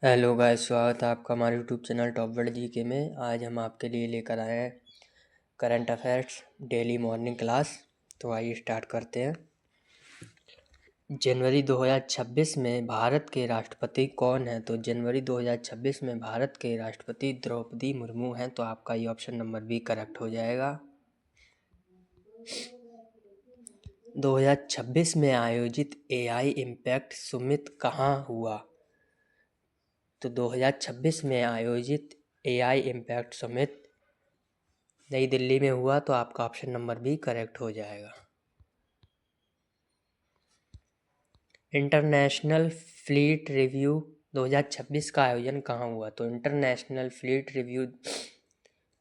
Hello guys, स्वागत है आपका हमारे YouTube channel top world GK में। आज हम आपके लिए लेकर आए हैं current affairs daily morning class. तो आइए स्टार्ट करते हैं। जनवरी 2026 में भारत के राष्ट्रपति कौन हैं? तो जनवरी 2026 में भारत के राष्ट्रपति द्रौपदी मुर्मू हैं। तो आपका ये ऑप्शन नंबर बी करेक्ट हो जाएगा। 2026 में आयोजित एआई इम्पैक्ट समिट कहाँ हुआ? तो 2026 में आयोजित एआई इम्पैक्ट समिट नई दिल्ली में हुआ। तो आपका ऑप्शन नंबर बी करेक्ट हो जाएगा। इंटरनेशनल फ्लीट रिव्यू 2026 का आयोजन कहाँ हुआ? तो इंटरनेशनल फ्लीट रिव्यू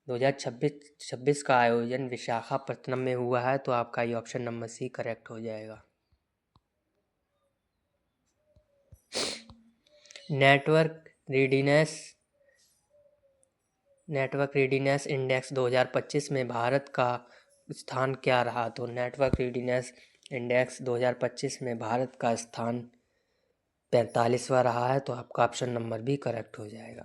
2026 का आयोजन विशाखापत्तनम में हुआ है। तो आपका ये ऑप्शन नंबर सी करेक्ट हो जाएगा। नेटवर्क रेडीनेस इंडेक्स 2025 में भारत का स्थान क्या रहा? तो नेटवर्क रेडीनेस इंडेक्स 2025 में भारत का स्थान 45वां रहा है। तो आपका ऑप्शन नंबर बी करेक्ट हो जाएगा।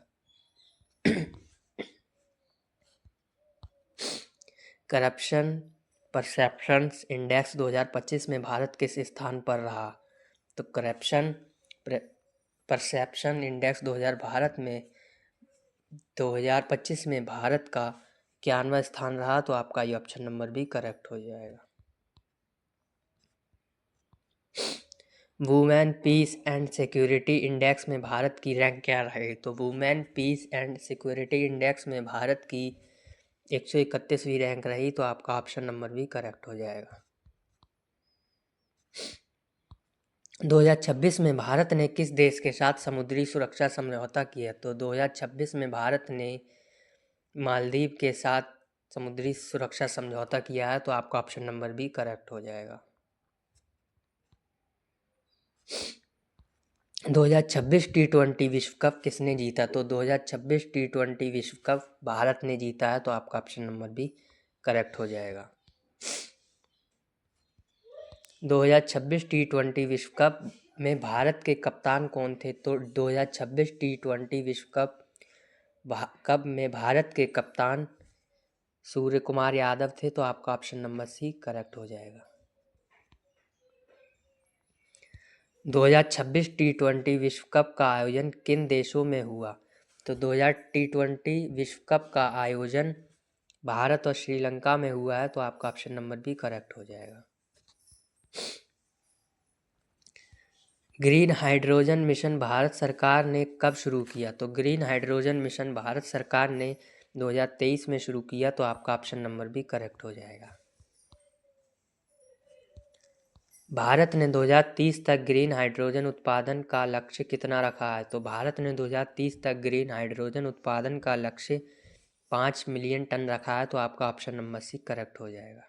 करप्शन परसेप्शंस इंडेक्स 2025 में भारत किस स्थान पर रहा? तो करप्शन परसेप्शन इंडेक्स 2025 में भारत का 91वां स्थान रहा। तो आपका ये ऑप्शन नंबर बी करेक्ट हो जाएगा। Women peace and security index में भारत की रैंक क्या रही? तो women peace and security index में भारत की 131वीं रैंक रही। तो आपका ऑप्शन नंबर भी करेक्ट हो जाएगा। 2026 में भारत ने किस देश के साथ समुद्री सुरक्षा समझौता किया? तो 2026 में भारत ने मालदीव के साथ समुद्री सुरक्षा समझौता किया है। तो आपका ऑप्शन नंबर बी करेक्ट हो जाएगा। 2026 टी20 विश्व कप किसने जीता? तो 2026 टी20 विश्व कप भारत ने जीता है। तो आपका ऑप्शन नंबर बी करेक्ट हो जाएगा। 2026 टी20 विश्व कप में भारत के कप्तान कौन थे? तो 2026 टी20 विश्व कप में भारत के कप्तान सूर्य कुमार यादव थे। तो आपका ऑप्शन नंबर सी करेक्ट हो जाएगा। 2026 टी20 विश्व कप का आयोजन किन देशों में हुआ? तो 2020 विश्व कप का आयोजन भारत और श्रीलंका में हुआ है। तो आपका ऑप्शन नंबर बी करेक्ट हो जाएगा। ग्रीन हाइड्रोजन मिशन भारत सरकार ने कब शुरू किया? तो ग्रीन हाइड्रोजन मिशन भारत सरकार ने 2023 में शुरू किया। तो आपका ऑप्शन नंबर भी करेक्ट हो जाएगा। भारत ने 2030 तक ग्रीन हाइड्रोजन उत्पादन का लक्ष्य कितना रखा है? तो भारत ने 2030 तक ग्रीन हाइड्रोजन उत्पादन का लक्ष्य 5 मिलियन टन रखा है। तो आपका ऑप्शन नंबर सी करेक्ट हो जाएगा।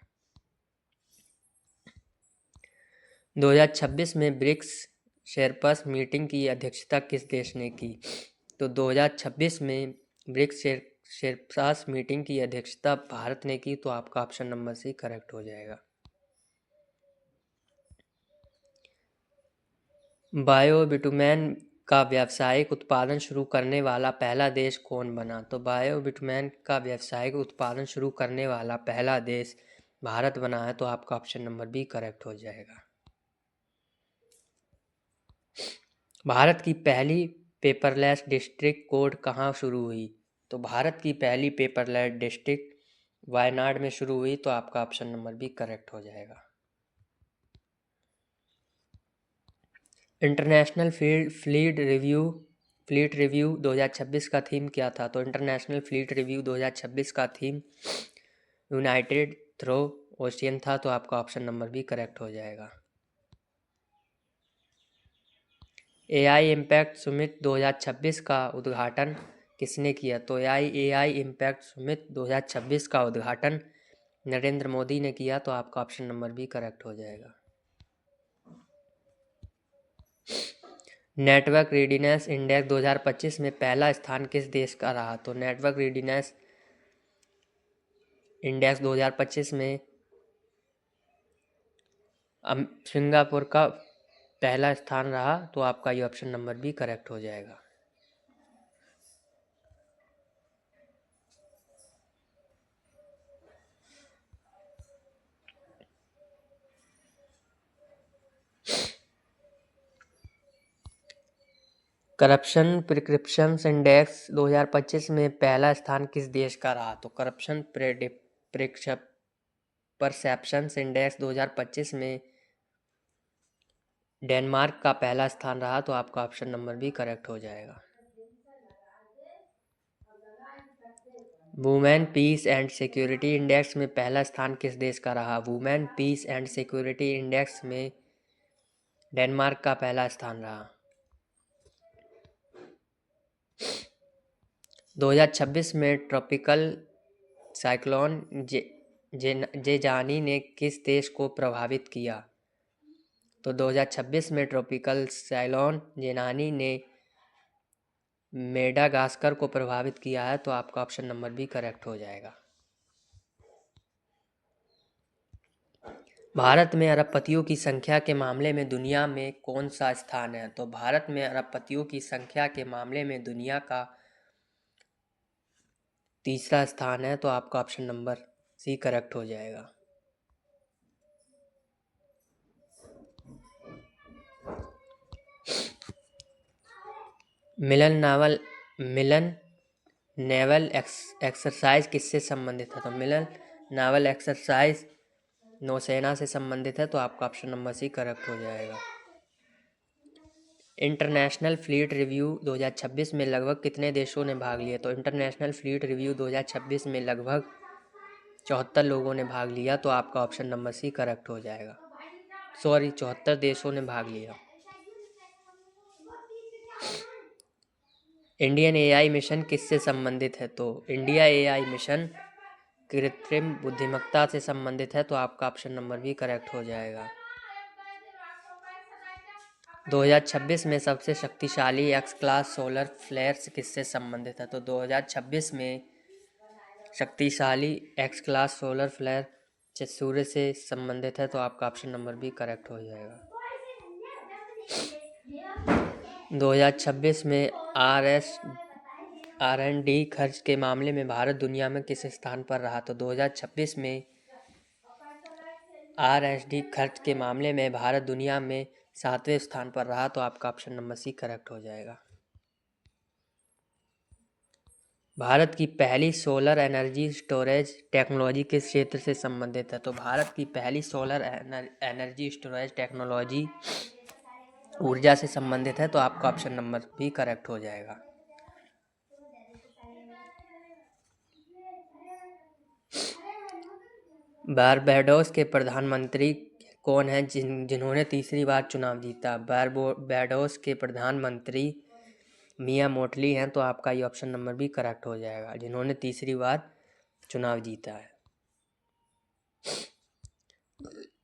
2026 में ब्रिक्स शेरपर्स मीटिंग की अध्यक्षता किस देश ने की? तो 2026 में ब्रिक्स शेरपर्स मीटिंग की अध्यक्षता भारत ने की। तो आपका ऑप्शन नंबर सी करेक्ट हो जाएगा। बायोबिटुमेन का व्यावसायिक उत्पादन शुरू करने वाला पहला देश कौन बना? तो बायोबिटुमेन का व्यावसायिक उत्पादन शुरू करने वाला पहला देश भारत बना है। तो आपका ऑप्शन नंबर बी करेक्ट हो जाएगा। भारत की पहली पेपरलेस डिस्ट्रिक्ट कोर्ट कहाँ शुरू हुई? तो भारत की पहली पेपरलेस डिस्ट्रिक्ट वायनाड में शुरू हुई। तो आपका ऑप्शन नंबर बी करेक्ट हो जाएगा। इंटरनेशनल फ्लीट रिव्यू 2026 का थीम क्या था? तो इंटरनेशनल फ्लीट रिव्यू 2026 का थीम यूनाइटेड थ्रू ओशियन था। तो आपका ऑप्शन नंबर बी करेक्ट हो जाएगा। एआई इम्पैक्ट समिट 2026 का उद्घाटन किसने किया? तो एआई इम्पैक्ट समिट 2026 का उद्घाटन नरेंद्र मोदी ने किया। तो आपका ऑप्शन नंबर बी करेक्ट हो जाएगा। नेटवर्क रेडीनेस इंडेक्स 2025 में पहला स्थान किस देश का रहा? तो नेटवर्क रेडीनेस इंडेक्स 2025 में सिंगापुर का पहला स्थान रहा। तो आपका ये ऑप्शन नंबर बी करेक्ट हो जाएगा। करप्शन प्रिस्क्रिप्शन इंडेक्स 2025 में पहला स्थान किस देश का रहा? तो करप्शन परसेप्शन इंडेक्स 2025 में डेनमार्क का पहला स्थान रहा, तो आपका ऑप्शन नंबर बी करेक्ट हो जाएगा। Women peace and security index में पहला स्थान किस देश का रहा? Women peace and security index में डेनमार्क का पहला स्थान रहा। 2026 में ट्रॉपिकल साइक्लोन जेजानी ने किस देश को प्रभावित किया? तो 2026 में ट्रॉपिकल साइक्लोन जेनानी ने मेडागास्कर को प्रभावित किया है, तो आपका ऑप्शन नंबर बी करेक्ट हो जाएगा। भारत में अरबपतियों की संख्या के मामले में दुनिया में कौन सा स्थान है? तो भारत में अरबपतियों की संख्या के मामले में दुनिया का तीसरा स्थान है, तो आपका ऑप्शन नंबर सी करेक्ट हो जाएगा। मिलन नेवल एक्सरसाइज किससे संबंधित है? तो मिलन नावल एक्सरसाइज नौसेना से संबंधित है, तो आपका ऑप्शन नंबर सी करेक्ट हो जाएगा। इंटरनेशनल फ्लीट रिव्यू 2026 में लगभग कितने देशों ने भाग लिया? तो इंटरनेशनल फ्लीट रिव्यू 2026 में लगभग 74 लोगों ने भाग लिया, तो आपका ऑप्शन नंबर सी करेक्ट हो जाएगा। 74 देशों ने भाग लिया। इंडियन एआई मिशन किससे संबंधित है? तो इंडिया एआई मिशन कृत्रिम बुद्धिमत्ता से संबंधित है, तो आपका ऑप्शन नंबर भी करेक्ट हो जाएगा। 2026 में सबसे शक्तिशाली एक्स क्लास सोलर फ्लेयर्स किससे संबंधित है? तो 2026 में शक्तिशाली एक्स क्लास सोलर फ्लेयर सूर्य से संबंधित है, तो आपका ऑप्शन नंबर भी करेक्ट हो जाएगा। 2026 में R&D खर्च के मामले में भारत दुनिया में किस स्थान पर रहा? तो 2026 में R&D खर्च के मामले में भारत दुनिया में 7वें स्थान पर रहा, तो आपका ऑप्शन नंबर सी करेक्ट हो जाएगा। भारत की पहली सोलर एनर्जी स्टोरेज टेक्नोलॉजी किस क्षेत्र से संबंधित है? तो भारत की पहली सोलर एनर्जी स्टोरेज टेक्नोलॉजी ऊर्जा से संबंधित है, तो आपका ऑप्शन नंबर भी करेक्ट हो जाएगा। बारबाडोस के प्रधानमंत्री कौन हैं जिन्होंने तीसरी बार चुनाव जीता? बारबाडोस के प्रधानमंत्री मिया मोटली हैं, तो आपका ये ऑप्शन नंबर भी करेक्ट हो जाएगा, जिन्होंने तीसरी बार चुनाव जीता है।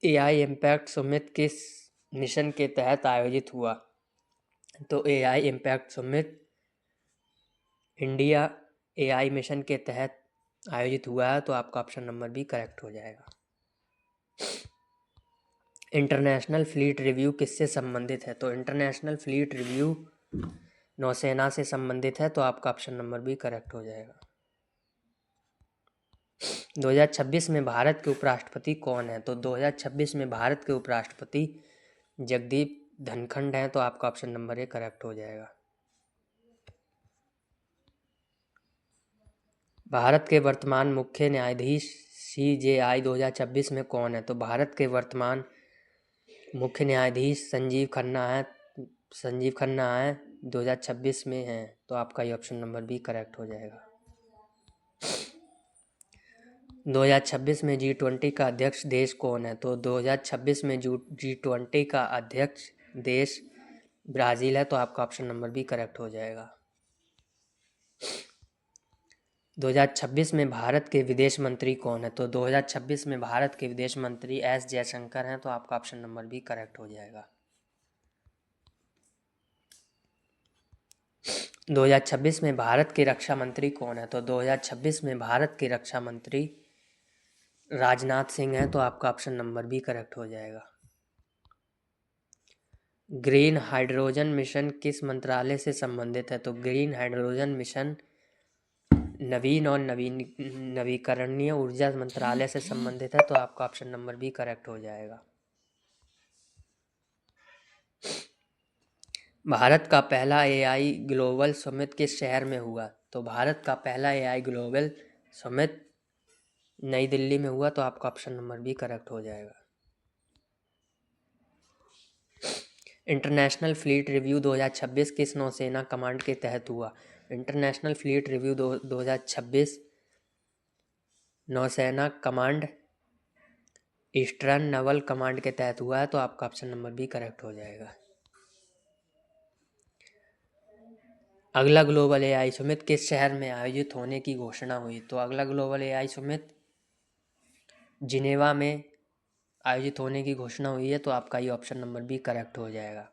एआई इम्पैक्ट समिट किस मिशन के तहत आयोजित हुआ? तो AI impact summit India AI mission के तहत आयोजित हुआ है, तो आपका ऑप्शन नंबर भी करेक्ट हो जाएगा। इंटरनेशनल फ्लीट रिव्यू किससे संबंधित है? तो इंटरनेशनल फ्लीट रिव्यू नौसेना से संबंधित है, तो आपका ऑप्शन नंबर भी करेक्ट हो जाएगा। 2026 में भारत के उपराष्ट्रपति कौन है? तो 2026 में भारत के उपराष्ट्रपति जगदीप धनखड़ हैं, तो आपका ऑप्शन नंबर ए करेक्ट हो जाएगा। भारत के वर्तमान मुख्य न्यायाधीश CJI 2026 में कौन है? तो भारत के वर्तमान मुख्य न्यायाधीश संजीव खन्ना है 2026 में हैं, तो आपका ये ऑप्शन नंबर बी करेक्ट हो जाएगा। 2026 में G20 का अध्यक्ष देश कौन है? तो 2026 में G20 का अध्यक्ष देश ब्राज़ील है, तो आपका ऑप्शन नंबर बी करेक्ट हो जाएगा। 2026 में भारत के विदेश मंत्री कौन है? तो 2026 में भारत के विदेश मंत्री S जयशंकर हैं, तो आपका ऑप्शन नंबर बी करेक्ट हो जाएगा। 2026 में भारत के रक्षा मंत्री कौन है? तो 2026 में भारत के रक्षा मंत्री राजनाथ सिंह हैं, तो आपका ऑप्शन नंबर बी करेक्ट हो जाएगा। ग्रीन हाइड्रोजन मिशन किस मंत्रालय से संबंधित है? तो ग्रीन हाइड्रोजन मिशन नवीन और नवीकरणीय ऊर्जा मंत्रालय से संबंधित है, तो आपका ऑप्शन नंबर बी करेक्ट हो जाएगा। भारत का पहला एआई ग्लोबल समिट किस शहर में हुआ? तो भारत का पहला एआई ग्लोबल समिट नई दिल्ली में हुआ, तो आपका ऑप्शन नंबर बी करेक्ट हो जाएगा। इंटरनेशनल फ्लीट रिव्यू 2026 किस नौसेना कमांड के तहत हुआ? इंटरनेशनल फ्लीट रिव्यू 2026 नौसेना कमांड ईस्टर्न नवल कमांड के तहत हुआ है, तो आपका ऑप्शन नंबर बी करेक्ट हो जाएगा। अगला ग्लोबल एआई समिट किस शहर में आयोजित होने की घोषणा हुई? तो अगला ग्लोबल एआई समिट जिनेवा में आयोजित होने की घोषणा हुई है, तो आपका ये ऑप्शन नंबर बी करेक्ट हो जाएगा।